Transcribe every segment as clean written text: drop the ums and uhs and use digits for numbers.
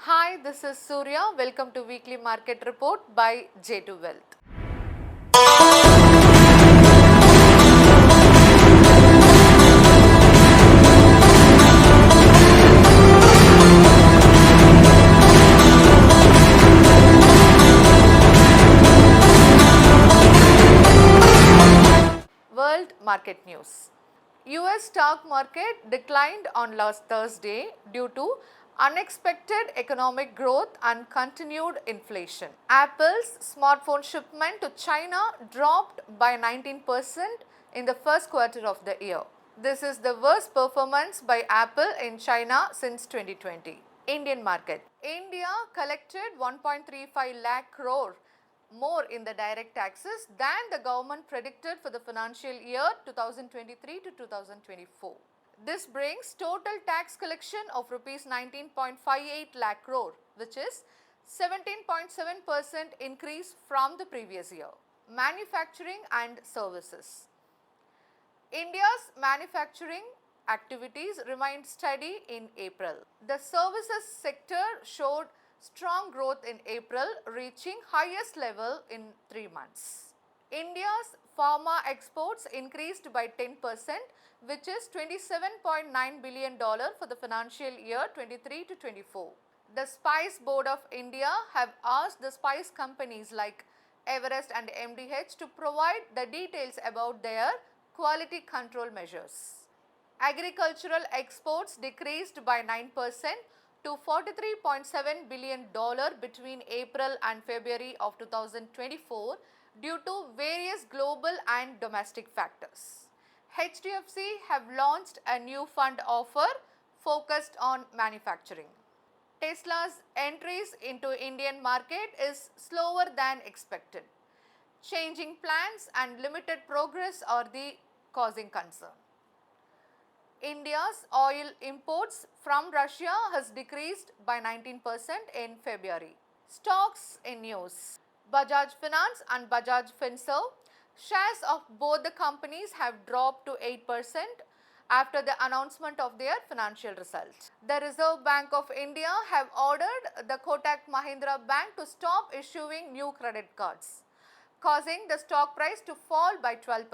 Hi, this is Surya. Welcome to Weekly Market Report by J2 Wealth. World market news. US stock market declined on last Thursday due to unexpected economic growth and continued inflation. Apple's smartphone shipment to China dropped by 19% in the first quarter of the year. This is the worst performance by Apple in China since 2020. Indian market. India collected 1.35 lakh crore more in the direct taxes than the government predicted for the financial year 2023 to 2024. This brings total tax collection of rupees 19.58 lakh crore, which is 17.7% increase from the previous year. Manufacturing and services. India's manufacturing activities remained steady in April. The services sector showed strong growth in April, reaching highest level in 3 months. India's pharma exports increased by 10%, which is $27.9 billion for the financial year 23 to 24. The Spice Board of India have asked the spice companies like Everest and MDH to provide the details about their quality control measures. Agricultural exports decreased by 9% to $43.7 billion between April and February of 2024 due to various global and domestic factors. Hdfc have launched a new fund offer focused on manufacturing. Tesla's entries into Indian market is slower than expected. Changing plans and limited progress are the causing concern. India's oil imports from Russia has decreased by 19% in February. Stocks in news. Bajaj Finance and Bajaj Finserv shares of both the companies have dropped to 8% after the announcement of their financial results. The Reserve Bank of India have ordered the Kotak Mahindra Bank to stop issuing new credit cards, causing the stock price to fall by 12%.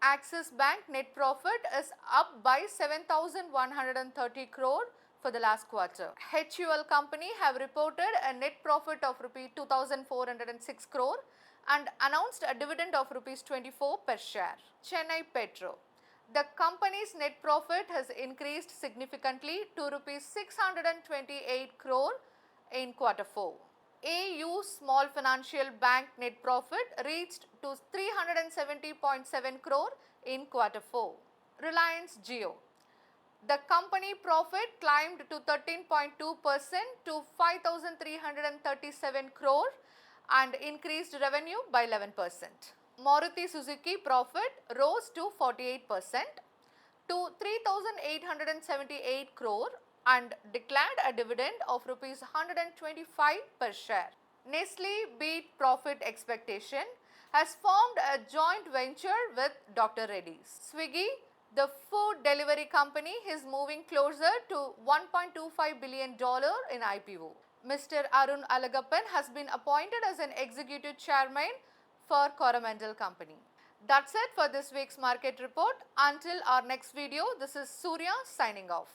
Axis Bank net profit is up by 7,130 crore for the last quarter. HUL company have reported a net profit of Rs 2,406 crore and announced a dividend of Rs 24 per share. Chennai Petro. The company's net profit has increased significantly to Rs 628 crore in quarter 4. AU Small Financial Bank net profit reached to 370.7 crore in quarter 4. Reliance Jio. The company profit climbed to 13.2% to 5,337 crore and increased revenue by 11%. Maruti Suzuki profit rose to 48% to 3,878 crore and declared a dividend of Rs 125 per share. Nestle beat profit expectation, has formed a joint venture with Dr. Reddy's. Swiggy, the food delivery company, is moving closer to $1.25 billion in IPO. Mr. Arun Alagappan has been appointed as an executive chairman for Coromandel Company. That's it for this week's market report. Until our next video, this is Surya signing off.